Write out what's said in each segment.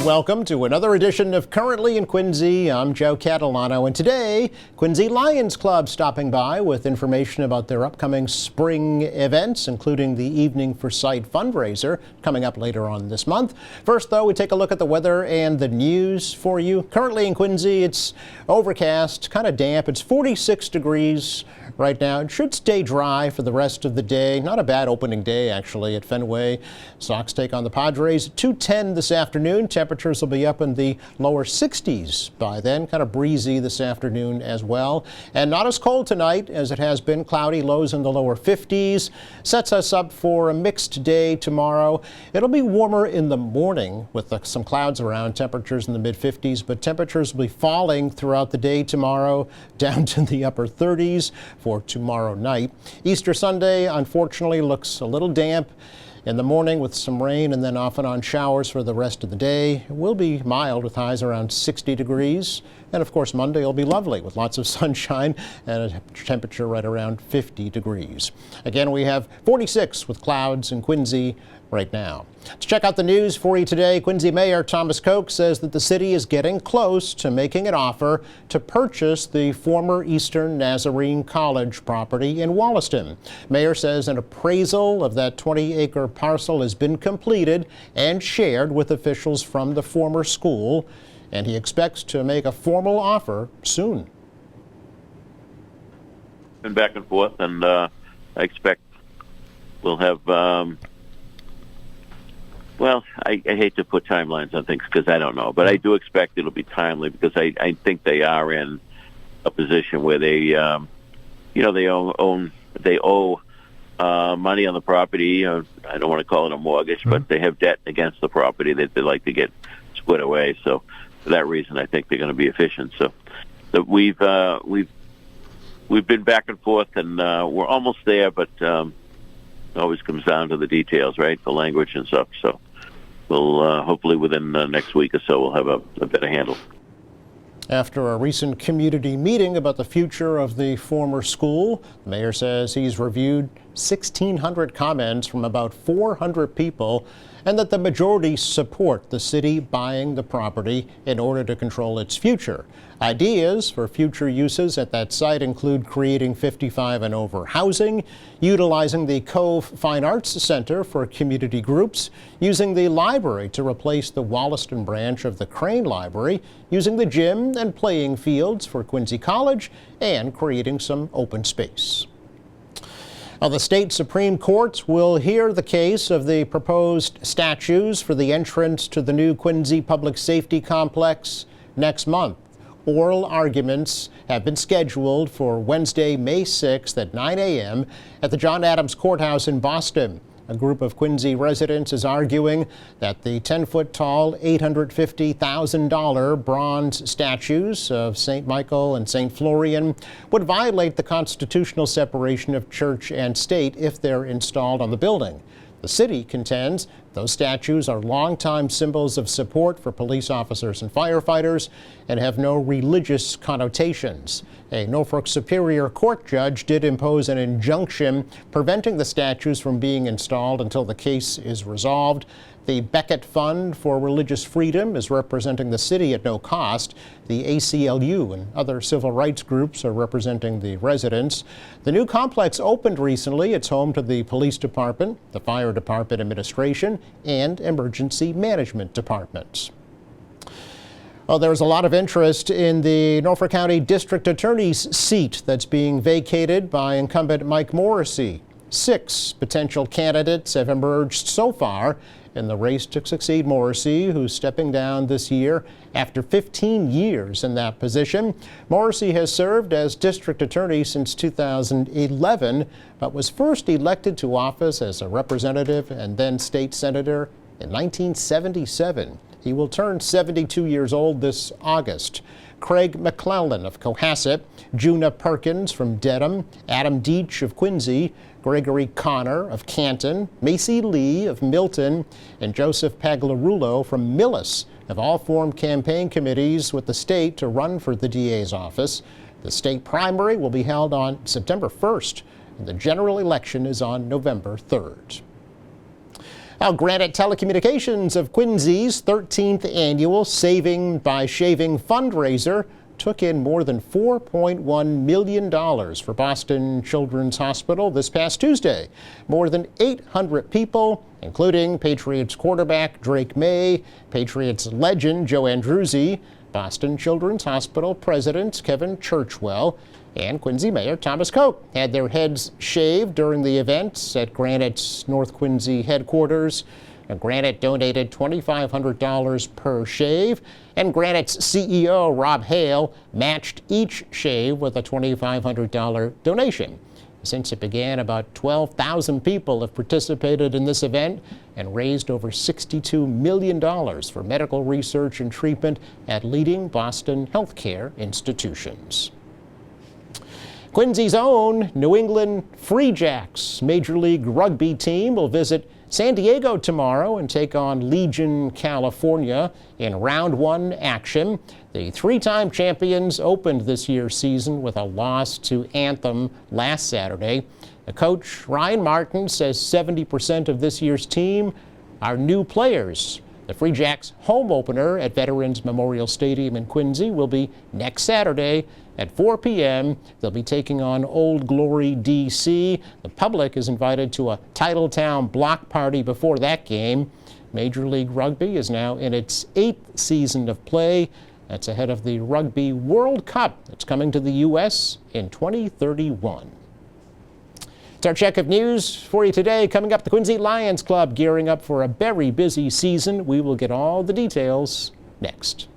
and welcome to another edition of Currently in Quincy. I'm Joe Catalano, and today, Quincy Lions Club stopping by with information about their upcoming spring events, including the Evening for Sight fundraiser coming up later on this month. First, though, we take a look at the weather and the news for you. Currently in Quincy, it's overcast, kind of damp. It's 46 degrees right now. It should stay dry for the rest of the day. Not a bad opening day, actually, at Fenway. Sox take on the Padres at 2:10 this afternoon. Temperatures will be up in the lower 60s by then. Kind of breezy this afternoon as well. And not as cold tonight as it has been. Cloudy, lows in the lower 50s. Sets us up for a mixed day tomorrow. It'll be warmer in the morning with some clouds around, temperatures in the mid-50s, but temperatures will be falling throughout the day tomorrow down to the upper 30s for tomorrow night. Easter Sunday, unfortunately, looks a little damp in the morning with some rain and then off and on showers for the rest of the day. It will be mild with highs around 60 degrees. And of course, Monday will be lovely with lots of sunshine and a temperature right around 50 degrees. Again, we have 46 with clouds in Quincy right now. To check out the news for you today, Quincy Mayor Thomas Koch says that the city is getting close to making an offer to purchase the former Eastern Nazarene College property in Wollaston. Mayor says an appraisal of that 20-acre parcel has been completed and shared with officials from the former school, and he expects to make a formal offer soon. Been back and forth, and I expect we'll have well, I hate to put timelines on things because I don't know, but I do expect it'll be timely because I think they are in a position where they, they owe money on the property. I don't want to call it a mortgage, but they have debt against the property that they'd like to get squared away. So for that reason, I think they're going to be efficient. So we've been back and forth, and we're almost there, but it always comes down to the details, right? The language and stuff. So we'll hopefully within the next week or so we'll have a better handle. After a recent community meeting about the future of the former school, the mayor says he's reviewed 1,600 comments from about 400 people and that the majority support the city buying the property in order to control its future. Ideas for future uses at that site include creating 55 and over housing, utilizing the Cove Fine Arts Center for community groups, using the library to replace the Wollaston branch of the Crane Library, using the gym and playing fields for Quincy College, and creating some open space. Now, the state Supreme Court will hear the case of the proposed statues for the entrance to the new Quincy Public Safety Complex next month. Oral arguments have been scheduled for Wednesday, May 6th at 9 a.m. at the John Adams Courthouse in Boston. A group of Quincy residents is arguing that the 10-foot-tall, $850,000 bronze statues of St. Michael and St. Florian would violate the constitutional separation of church and state if they're installed on the building. The city contends those statues are longtime symbols of support for police officers and firefighters and have no religious connotations. A Norfolk Superior Court judge did impose an injunction preventing the statues from being installed until the case is resolved. The Beckett Fund for Religious Freedom is representing the city at no cost. The ACLU and other civil rights groups are representing the residents. The new complex opened recently. It's home to the police department, the fire department administration, and emergency management departments. Well, there's a lot of interest in the Norfolk County District Attorney's seat that's being vacated by incumbent Mike Morrissey. 6 potential candidates have emerged so far in the race to succeed Morrissey, who's stepping down this year after 15 years in that position. Morrissey has served as district attorney since 2011, but was first elected to office as a representative and then state senator in 1977. He will turn 72 years old this August. Craig McClellan of Cohasset, Juna Perkins from Dedham, Adam Deach of Quincy, Gregory Connor of Canton, Macy Lee of Milton, and Joseph Pagliarulo from Millis have all formed campaign committees with the state to run for the DA's office. The state primary will be held on September 1st, and the general election is on November 3rd. Now, Granite Telecommunications of Quincy's 13th annual Saving by Shaving fundraiser took in more than $4.1 million for Boston Children's Hospital this past Tuesday. More than 800 people, including Patriots quarterback Drake May, Patriots legend Joe Andruzzi, Boston Children's Hospital President Kevin Churchwell, and Quincy Mayor Thomas Koch had their heads shaved during the event at Granite's North Quincy headquarters. Granite donated $2,500 per shave, and Granite's CEO, Rob Hale, matched each shave with a $2,500 donation. Since it began, about 12,000 people have participated in this event and raised over $62 million for medical research and treatment at leading Boston healthcare institutions. Quincy's own New England Free Jacks Major League Rugby team will visit San Diego tomorrow and take on Legion, California in round one action. The three-time champions opened this year's season with a loss to Anthem last Saturday. The coach, Ryan Martin, says 70% of this year's team are new players. The Free Jacks home opener at Veterans Memorial Stadium in Quincy will be next Saturday at 4 p.m. They'll be taking on Old Glory, D.C. The public is invited to a Titletown block party before that game. Major League Rugby is now in its 8th season of play. That's ahead of the Rugby World Cup that's coming to the U.S. in 2031. It's our check of news for you today. Coming up, the Quincy Lions Club gearing up for a very busy season. We will get all the details next.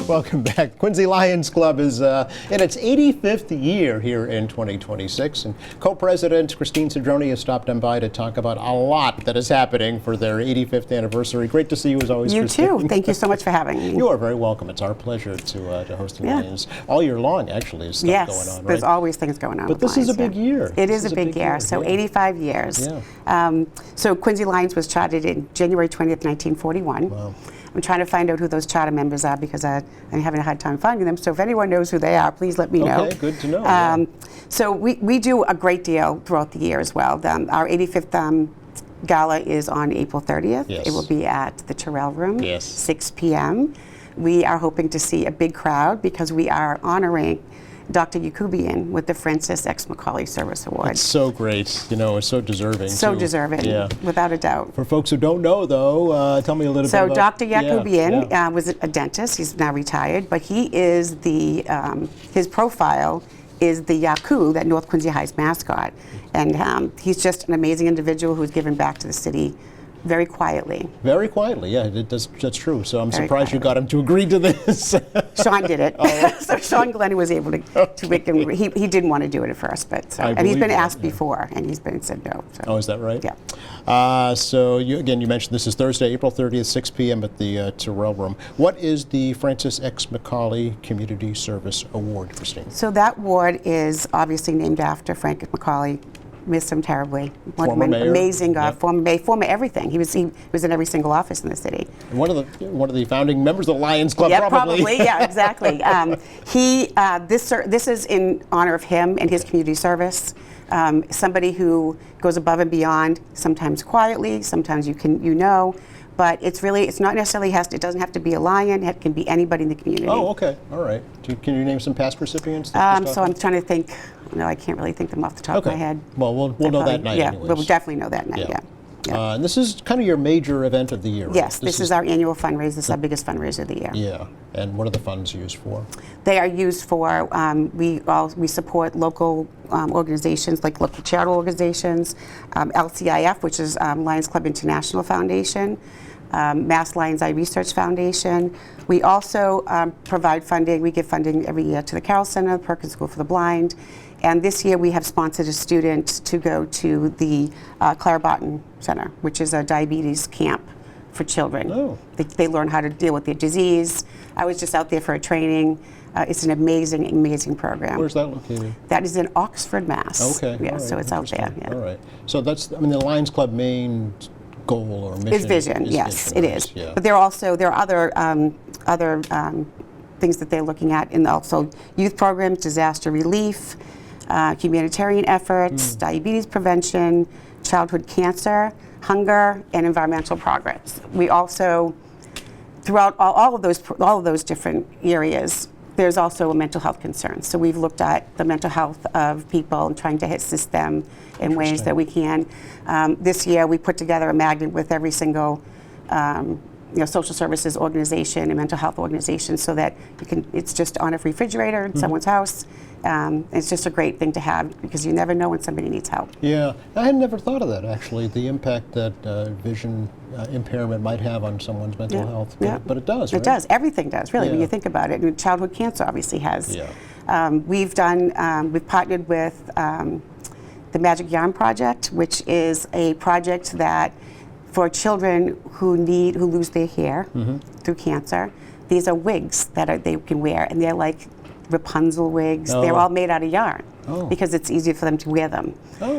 Welcome back. Quincy Lions Club is in its 85th year here in 2026, and co-president Christine Cedrone has stopped on by to talk about a lot that is happening for their 85th anniversary. Great to see you as always, You Christine. too. Thank you so much for having me. You are very welcome. It's our pleasure to host the Lions all year long. Actually, is stuff going on, right? There's always things going on. But this is a big year. It is a big year. So 85 years. So Quincy Lions was chartered in January 20th, 1941. Wow. I'm trying to find out who those charter members are because I'm having a hard time finding them. So if anyone knows who they are, please let me know. Okay, good to know. So we do a great deal throughout the year as well. Our 85th gala is on April 30th. Yes. It will be at the Terrell Room, Yes. 6 p.m. We are hoping to see a big crowd because we are honoring Dr. Yakubian with the Francis X. Macaulay Service Award. It's so great. You know, it's so deserving. So too. deserving, without a doubt. For folks who don't know, though, tell me a little bit So about... Dr. Yakubian was a dentist. He's now retired, but he is his profile is the Yaku, that North Quincy High's mascot. And he's just an amazing individual who's given back to the city very quietly. Very quietly, yeah, that's true. So I'm Very surprised you quietly. got him to agree to this. Sean did it. So Sean Glenn was able to make him. He didn't want to do it at first, but and he's believe been that, asked before, and he's been said no. So. Oh, is that right? Yeah. So you mentioned this is Thursday, April 30th, 6 p.m. at the Terrell Room. What is the Francis X. Macaulay Community Service Award, Christine? So that award is obviously named after Frank Macaulay. Miss him terribly. Former mayor. Amazing guy. Yep. former everything. He was in every single office in the city. And one of the founding members of the Lions Club, Yeah, probably. Yeah, exactly. This is in honor of him and his community service. Somebody who goes above and beyond, sometimes quietly, sometimes but it's not necessarily it doesn't have to be a Lion. It can be anybody in the community. Oh, okay, all right. Can you name some past recipients? So I'm trying to think. No, I can't really think them off the top of my head. Well, we'll know that night. Yeah, anyways. we'll definitely know that night. Yeah. And this is kind of your major event of the year, right? Yes, this is our annual fundraiser. This is our biggest fundraiser of the year. Yeah, and what are the funds used for? They are used for, we support local organizations, like local charitable organizations, LCIF, which is Lions Club International Foundation, Mass Lions Eye Research Foundation. We also provide funding, we give funding every year to the Carroll Center, the Perkins School for the Blind, and this year we have sponsored a student to go to the Clara Barton Center, which is a diabetes camp for children. Oh. They learn how to deal with their disease. I was just out there for a training. It's an amazing, amazing program. Where's that located? That is in Oxford, Mass. Okay. Yeah, all so right, it's out there. interesting. Yeah. All right. So that's, the Lions Club main goal or mission? Is vision, yes, it is. Yeah. But there are other things that they're looking at, and also youth programs, disaster relief, humanitarian efforts, diabetes prevention, childhood cancer, hunger, and environmental progress. We also, throughout all of those different areas, there's also a mental health concern. So we've looked at the mental health of people and trying to assist them in ways that we can. This year, we put together a magnet with every single social services organization and mental health organization, so that it's just on a refrigerator in someone's house. It's just a great thing to have, because you never know when somebody needs help. Yeah, I had never thought of that, actually, the impact that vision impairment might have on someone's mental health. But it does, right? It does. Everything does, really, when you think about it. And childhood cancer obviously has. We've partnered with the Magic Yarn Project, which is a project that for children who lose their hair through cancer. These are wigs that they can wear, and they're like Rapunzel wigs. They're all made out of yarn because it's easier for them to wear them.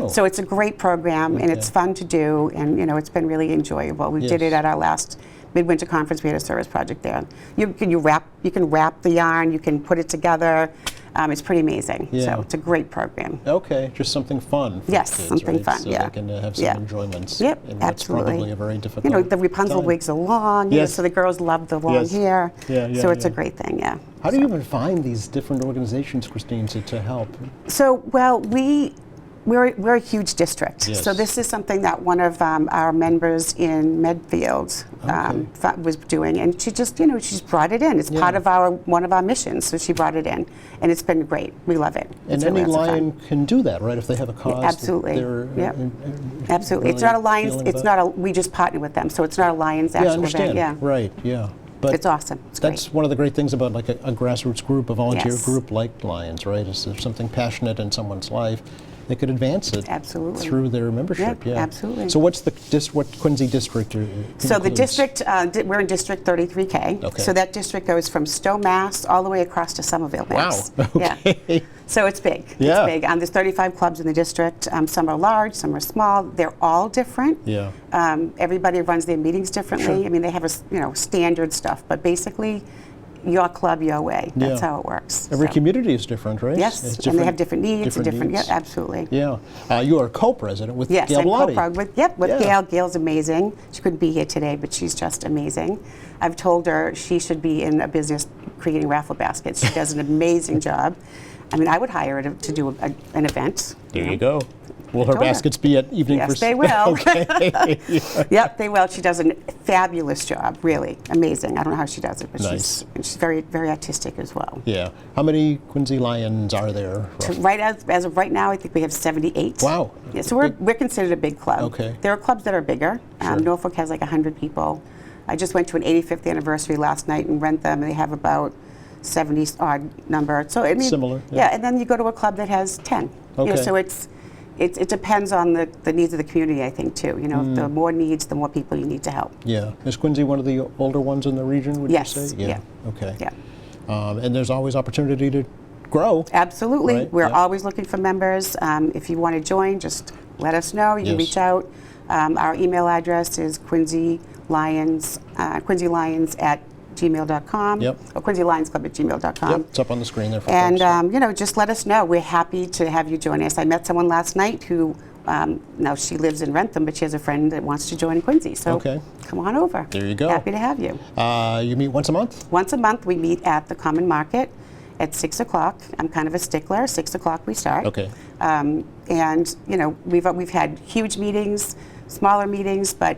So it's a great program, and it's fun to do, and it's been really enjoyable. We did it at our last midwinter conference. We had a service project there. You can wrap the yarn, you can put it together. It's pretty amazing. So it's a great program. Okay, just something fun for yes, kids, something right? fun. So they can have some enjoyments. Yep, and absolutely. That's probably a very difficult the Rapunzel time. wigs are long, so the girls love the long hair. So it's a great thing, How do you even find these different organizations, Christine, to help? So, well, we're a huge district. So this is something that one of our members in Medfield was doing, and she just, she's brought it in. It's part of one of our missions, so she brought it in, and it's been great. We love it. And any Lion can do that, right? If they have a cause. Absolutely. Absolutely. Really it's not a Lions. We just partner with them, so it's not a Lions actual event. Right. Yeah. But it's awesome. That's one of the great things about like a grassroots group, a volunteer group like Lions, right? Is there's something passionate in someone's life, they could advance it through their membership. Absolutely. So what's what Quincy district? So the district, we're in District 33K. Okay. So that district goes from Stowe, Mass, all the way across to Somerville, Mass. Wow. Okay. Yeah. So it's big. Yeah. It's big. There's 35 clubs in the district. Some are large, some are small. They're all different. Yeah. Everybody runs their meetings differently. Sure. I mean, they have standard stuff, but basically, your club, your way. That's how it works. Every community is different, right? Yes, and they have different needs. Yeah, absolutely. Yeah. You are co-president with Gail I'm Bellotti. with Gail. Gail's amazing. She couldn't be here today, but she's just amazing. I've told her she should be in a business creating raffle baskets. She does an amazing job. I mean, I would hire her to do an event. There you go. Will her baskets be at evening? Yes, they will. Okay. Yep, they will. She does a fabulous job, really amazing. I don't know how she does it, but nice. she's very, very artistic as well. Yeah. How many Quincy Lions are there? As of right now, I think we have 78. Wow. Yeah, so we're considered a big club. Okay. There are clubs that are bigger. Sure. Norfolk has like 100 people. I just went to an 85th anniversary last night in Wrentham, and they have about 70 odd number. So I mean, similar. Yeah, and then you go to a club that has 10. Okay. So it depends on the needs of the community, I think, too. The more needs, the more people you need to help. Yeah. Is Quincy one of the older ones in the region, would you say? Yeah. Okay. Yeah. And there's always opportunity to grow. Absolutely. Right? We're always looking for members. If you want to join, just let us know. You can reach out. Our email address is quincylions at gmail.com or quincylionsclub@gmail.com. Yep, it's up on the screen there for and folks. just let us know. We're happy to have you join us. I met someone last night who now she lives in Wrentham, but she has a friend that wants to join Quincy. So come on over. There you go. Happy to have you. You meet once a month? Once a month we meet at the Common Market at 6 o'clock. I'm kind of a stickler. 6 o'clock we start. Okay. And we've had huge meetings, smaller meetings, but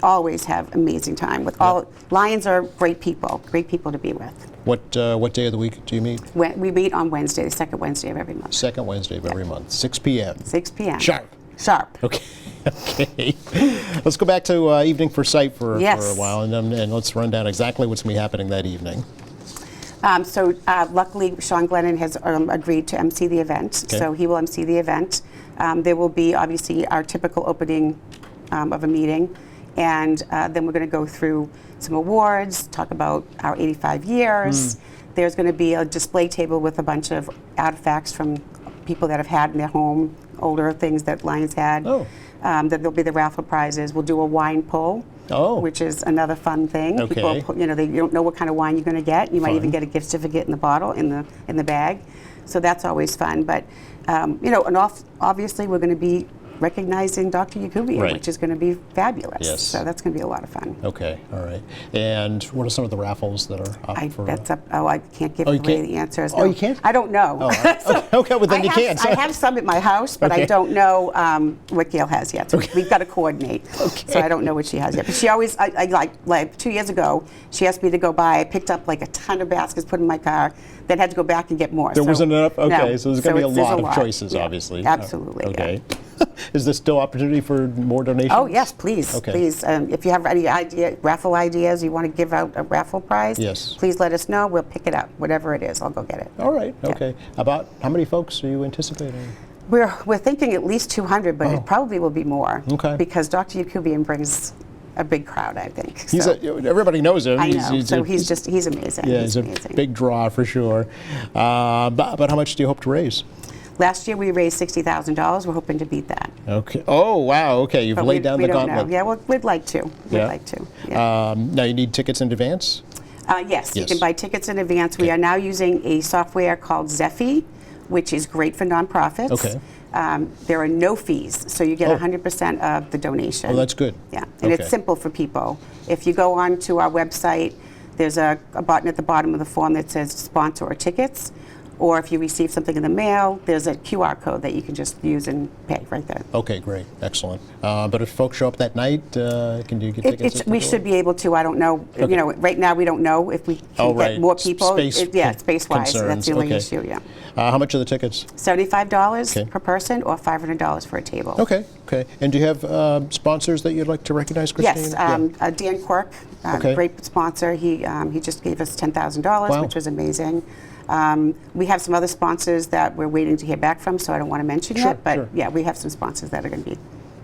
always have amazing time with all. Lions are great people to be with. What day of the week do you meet? We meet on Wednesday, the second Wednesday of every month. Second Wednesday of every month, 6 p.m. 6 p.m. Sharp. Okay. Okay. Let's go back to Evening for Sight for a while, and let's run down exactly what's going to be happening that evening. Luckily, Sean Glennon has agreed to MC the event, so he will MC the event. There will be obviously our typical opening of a meeting. And then we're going to go through some awards, talk about our 85 years. There's going to be a display table with a bunch of artifacts from people that have had in their home, older things that Lions had. Then there'll be the raffle prizes. We'll do a wine pull, which is another fun thing. Okay. People, you don't know what kind of wine you're going to get. You might even get a gift certificate in the bottle, in the bag. So that's always fun. But You know, and obviously we're going to be recognizing Dr. Yakubian, Right. which is going to be fabulous. Yes. So that's going to be a lot of fun. Okay, all right. And what are some of the raffles that are up for? That's up. Oh, I can't give Oh, you away can't? the answers. Oh, No. you can't? I don't know. Oh, all right. Okay, well then you can't. I have some at my house, but Okay. I don't know what Gail has yet. So we've got to coordinate. Okay. So I don't know what she has yet. But she always, like 2 years ago, she asked me to go buy. I picked up like a ton of baskets, put in my car, then had to go back and get more. There wasn't enough? Okay, No. so there's going to be a there's lot of choices, Yeah, obviously. Absolutely. Okay. Yeah. Is there still opportunity for more donations? Oh yes, please, Okay. please. If you have any raffle ideas, you want to give out a raffle prize, Yes. please let us know. We'll pick it up, whatever it is. I'll go get it. All right, Yeah. okay. About how many folks are you anticipating? We're thinking at least 200, but Oh. it probably will be more. Okay. Because Dr. Yakubian brings a big crowd, I think. He's So, everybody knows him. I know. He's He's amazing. yeah, he's a amazing. big draw for sure. But how much do you hope to raise? Last year we raised $60,000. We're hoping to beat that. Okay. Oh, wow. Okay, you've But laid down we the don't gauntlet. know. Yeah, well, we'd like to. We'd Yeah. like to. Yeah. Now you need tickets in advance? Yes, you Yes. can buy tickets in advance. We Okay. are now using a software called Zephy, which is great for nonprofits. Okay. There are no fees, so you get Oh. 100% of the donation. Oh, that's good. Yeah, and Okay. it's simple for people. If you go on to our website, there's a button at the bottom of the form that says sponsor or tickets. Or if you receive something in the mail, there's a QR code that you can just use and pay right there. Okay, great. Excellent. But if folks show up that night, can you get tickets? at the We door? should be able to. I don't know. Okay. You know, right now we don't know if we can Oh, get right. more people. Space Space-wise, concerns. that's the only Okay. issue. Yeah. How much are the tickets? $75 Okay. per person, or $500 for a table. Okay, okay. And do you have sponsors that you'd like to recognize, Christine? Yes, Dan Quirk, Okay. great sponsor. He just gave us $10,000, Wow. which was amazing. We have some other sponsors that we're waiting to hear back from, so I don't want to mention Sure, yet. But sure. yeah, we have some sponsors that are going to be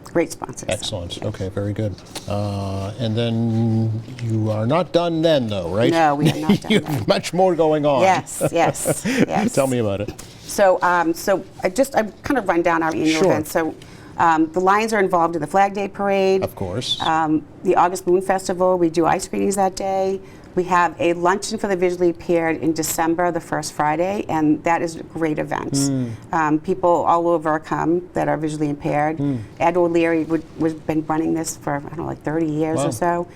great sponsors. Excellent. Okay, very good. And then you are not done then, though, right? No, we are not done You then. have much more going on. Yes, yes, yes. Tell me about it. So, I kind of run down our annual Sure. events. So, the Lions are involved in the Flag Day Parade. Of course. The August Moon Festival, we do ice screenings that day. We have a luncheon for the visually impaired in December, the first Friday, and that is a great event. People all over come that are visually impaired. Ed O'Leary was been running this for, I don't know, like 30 years Wow. or so.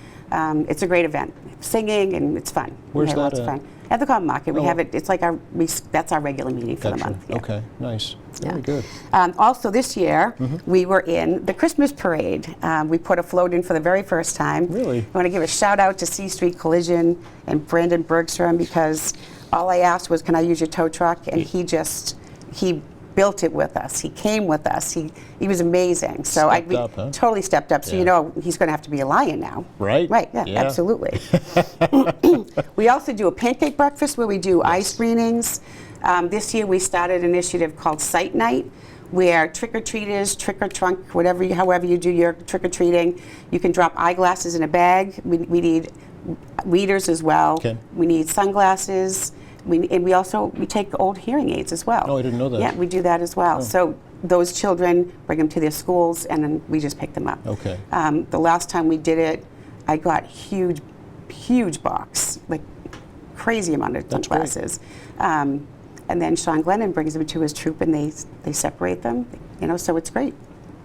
It's a great event. Singing, and it's fun. Where's we have that lots of at? fun. At the Common Market. We Oh. have it, it's like that's our regular meeting for the Gotcha. month. Yeah. Okay, nice. Very Yeah. good. Also this year, Mm-hmm. we were in the Christmas parade. We put a float in for the very first time. Really? I want to give a shout out to C Street Collision and Brandon Bergstrom, because all I asked was, can I use your tow truck? And he built it with us. He came with us. He was amazing. So Stepped up, huh? totally stepped up. So Yeah. you know he's going to have to be a lion now. Right? Right, yeah, Yeah. absolutely. We also do a pancake breakfast where we do eye screenings. This year we started an initiative called Sight Night, where trick-or-treaters, trick-or-trunk, however you do your trick-or-treating, you can drop eyeglasses in a bag. We need readers as well. Okay. We need sunglasses. We take old hearing aids as well. Oh, I didn't know that. Yeah, we do that as well. Oh. So those children bring them to their schools, and then we just pick them up. Okay. The last time we did it, I got huge box, like crazy amount of That's great. sunglasses. And then Sean Glennon brings them to his troop, and they separate them. So it's great.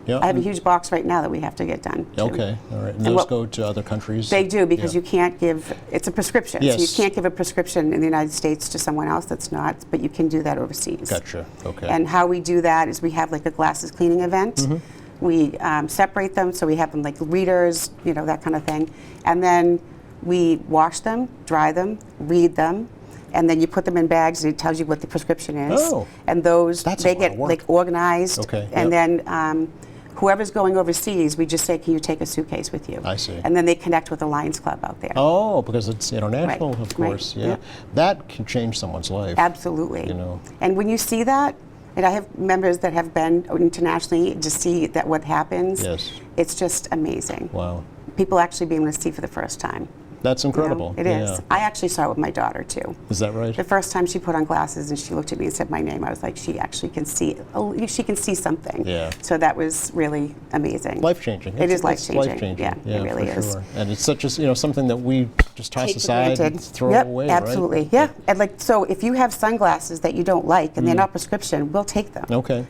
Yeah. I have a huge box right now that we have to get done. too. Okay, all right. And And those what- go to other countries? They do, because Yeah. you can't give, it's a prescription. So Yes. you can't give a prescription in the United States to someone else that's not, but you can do that overseas. Gotcha, okay. And how we do that is we have like a glasses cleaning event. Mm-hmm. We separate them, so we have them like readers, that kind of thing. And then we wash them, dry them, read them, and then you put them in bags, and it tells you what the prescription is. Oh. And those, That's a they lot get of work. like organized. Okay, And yep. then whoever's going overseas, we just say, can you take a suitcase with you? I see. And then they connect with the Lions Club out there. Oh, because it's international, Right, of course. right, Yeah. yeah. That can change someone's life. Absolutely. You know. And when you see that, and I have members that have been internationally to see that what happens, Yes. it's just amazing. Wow. People actually being able to see for the first time. That's incredible. It is. Yeah. I actually saw it with my daughter too. Is that right? The first time she put on glasses and she looked at me and said my name, I was like, she actually can see. Oh, she can see something. Yeah. So that was really amazing. Life-changing. It is It's life-changing. life-changing. Yeah, it really for is. Sure. And it's such as something that we just toss Take for aside, granted. and throw Yep, away, absolutely. right? Yeah, and like so, if you have sunglasses that you don't like and they're not prescription, we'll take them. Okay.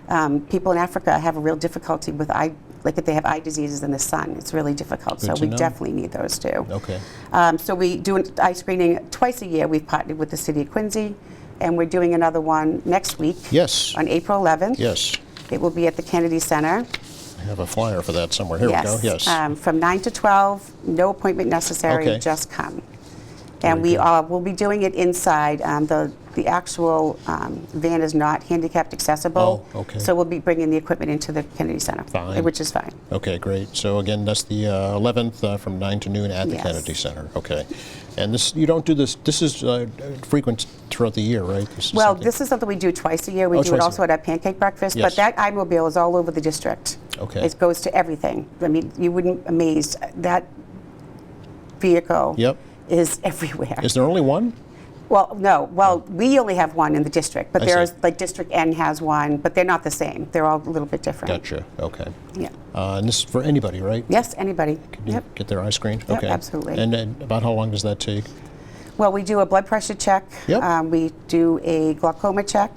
People in Africa have a real difficulty with eye, like if they have eye diseases in the sun, it's really difficult. Good So to we know. definitely need those too. Okay. So we do an eye screening twice a year. We've partnered with the city of Quincy, and we're doing another one next week. Yes. On April 11th. Yes. It will be at the Kennedy Center. I have a flyer for that somewhere. Here we go. Yes. From 9 to 12, no appointment necessary, Okay. just come. Very And we good. will be doing it inside. The actual van is not handicapped accessible. Oh, okay. So we'll be bringing the equipment into the Kennedy Center, Fine. which is fine. Okay, great. So again, that's the 11th from 9 to noon at the Yes. Kennedy Center. Okay. And this, you don't do this, this is frequent throughout the year, right? Well, this is something we do twice a year. We Oh, do twice it a also year. at our pancake breakfast. Yes. But that iMobile is all over the district. Okay. It goes to everything. I mean, you wouldn't be amazed. That vehicle Yep. is everywhere. Is there only one? Well, no. Well, we only have one in the district, but I there's see. like District N has one, but they're not the same. They're all a little bit different. Gotcha. Okay. Yeah. And this is for anybody, right? Yes, anybody. Can you Yep. get their eye screened? Yep, Okay. absolutely. And about how long does that take? Well, we do a blood pressure check. Yep. We do a glaucoma check,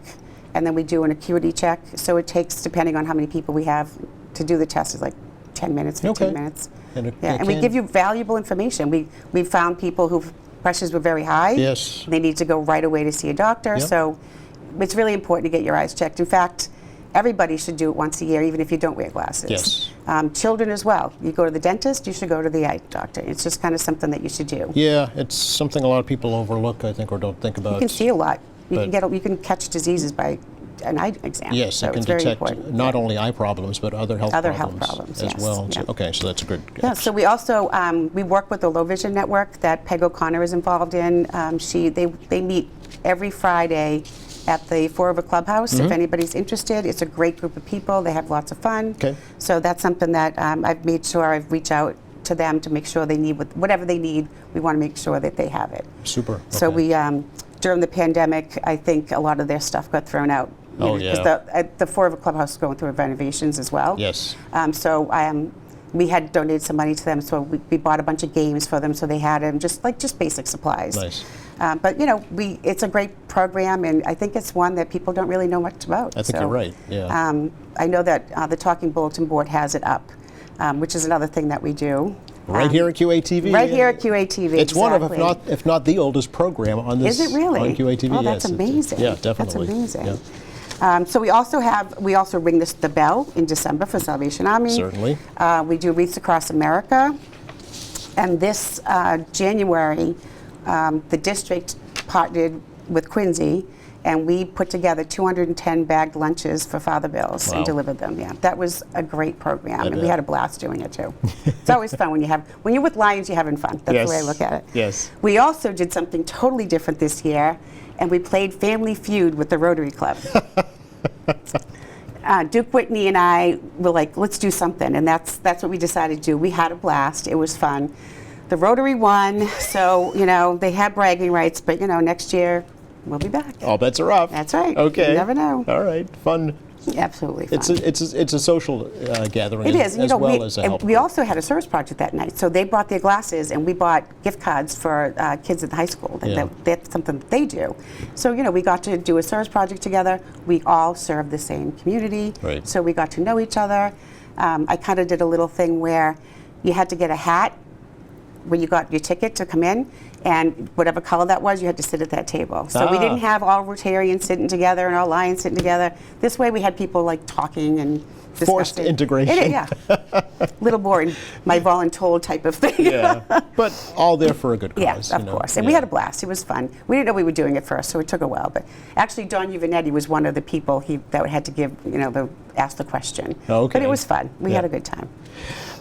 and then we do an acuity check. So it takes, depending on how many people we have, to do the test is like 10 minutes, 15 Okay. minutes. And it- Yeah, it and we can- give you valuable information. We found people whose pressures were very high. Yes. They need to go right away to see a doctor. Yep. So it's really important to get your eyes checked. In fact, everybody should do it once a year, even if you don't wear glasses. Yes. Children as well. You go to the dentist, you should go to the eye doctor. It's just kind of something that you should do. Yeah, it's something a lot of people overlook, I think, or don't think about. You can see a lot. But- You can catch diseases by an eye exam. Yes, so it can it's very detect important. not only eye problems, but other health Other problems, health problems, as yes, well. yeah. Okay, so that's a good. Yeah, so we also we work with the Low Vision Network that Peg O'Connor is involved in. They meet every Friday at the Forever Clubhouse. If anybody's interested, it's a great group of people. They have lots of fun. Okay. So that's something that I've made sure I've reached out to them to make sure they need whatever they need. We want to make sure that they have it. Super. So okay. we during the pandemic, I think a lot of their stuff got thrown out. Oh, Because yeah. the Forever Clubhouse is going through renovations as well. Yes. We had donated some money to them, so we bought a bunch of games for them, so they had them, just basic supplies. Nice. But it's a great program, and I think it's one that people don't really know much about. I think you're right. Yeah. I know that the Talking Bulletin Board has it up, which is another thing that we do. Right here at QATV. Right here at QATV. It's one of, exactly. if not the oldest program on this. Is it really? On QATV. Oh, that's yes. amazing. Yeah, definitely. That's amazing. Yeah. So we also ring the bell in December for Salvation Army. Certainly. We do Wreaths Across America. And this January, the district partnered with Quincy, and we put together 210 bagged lunches for Father Bills Wow. and delivered them. Yeah, that was a great program, and we bet. had a blast doing it too. It's always fun when you're with Lions, you're having fun. That's Yes. the way I look at it. Yes. We also did something totally different this year, and we played Family Feud with the Rotary Club. Duke Whitney and I were like, let's do something, and that's what we decided to do. We had a blast. It was fun. The Rotary won, so they had bragging rights, but next year we'll be back. All bets are off. That's right. Okay. You never know. All right. Fun. Absolutely fun. It's a social gathering. It is. as well as a and help. we also had a service project that night. So they brought their glasses, and we bought gift cards for kids at the high school. Yeah. That's something that they do. So we got to do a service project together. We all serve the same community. Right. So we got to know each other. I kind of did a little thing where you had to get a hat when you got your ticket to come in, and whatever color that was, you had to sit at that table. So we didn't have all Rotarians sitting together and all Lions sitting together. This way we had people like talking and discussing. Forced integration. Yeah. Little boring, my voluntold type of thing. Yeah. But all there for a good cause. Yeah, of course. And we had a blast. It was fun. We didn't know we were doing it first, so it took a while. But actually, Don Uvanetti was one of the people that had to ask the question. Okay. But it was fun. We Yeah. had a good time.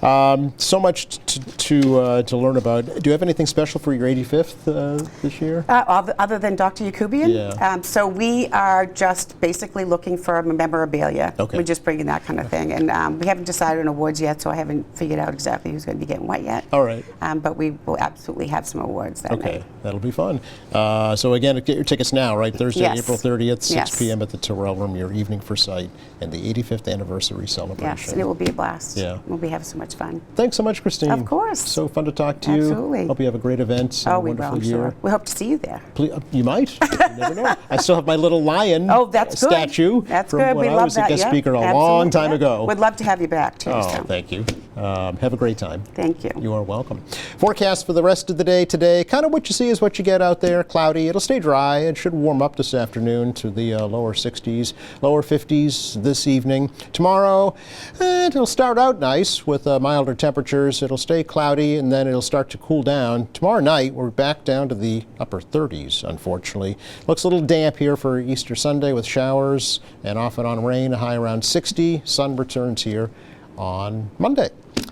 So much to learn about. Do you have anything special for your 85th this year? Other than Dr. Yakubian? Yeah. So we are just basically looking for memorabilia. Okay. We're just bringing that kind of thing. And we haven't decided on awards yet, so I haven't figured out exactly who's going to be getting what yet. All right. But we will absolutely have some awards that Okay, night. that'll be fun. So again, get your tickets now, right? Thursday, Yes. April 30th, 6 Yes. p.m. at the Terrell Room, your Evening for Sight, and the 85th anniversary celebration. Yes, and it will be a blast. Yeah. We'll be having so much fun. Thanks so much, Christine. Of course. So fun to talk to you. Absolutely. Hope you have a great event and a We will, wonderful I'm year. sure. We hope to see you there. Please, you might. You never know. I still have my little lion That's good. statue That's from good. when We I love was that. a guest yeah. speaker a Absolutely. long time Yeah. ago. We'd love to have you back, too. Oh, so. thank you. Have a great time. Thank you. You are welcome. Forecast for the rest of the day today. Kind of what you see is what you get out there. Cloudy. It'll stay dry. It should warm up this afternoon to the lower 60s, lower 50s this evening. Tomorrow, it'll start out nice with milder temperatures. It'll stay cloudy and then it'll start to cool down. Tomorrow night, we're back down to the upper 30s, unfortunately. Looks a little damp here for Easter Sunday with showers and off and on rain, a high around 60. Sun returns here on Monday.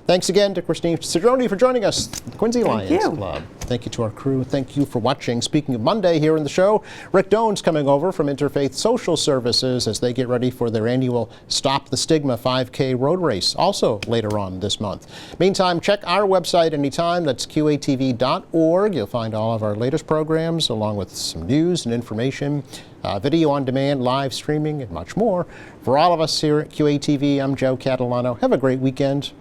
Thanks again to Christine Cedrone for joining us, the Quincy Lions Club. Thank you to our crew. Thank you for watching. Speaking of Monday here in the show, Rick Doan's coming over from Interfaith Social Services as they get ready for their annual Stop the Stigma 5K road race, also later on this month. Meantime, check our website anytime. That's qatv.org. You'll find all of our latest programs along with some news and information, video on demand, live streaming, and much more. For all of us here at QATV, I'm Joe Catalano. Have a great weekend.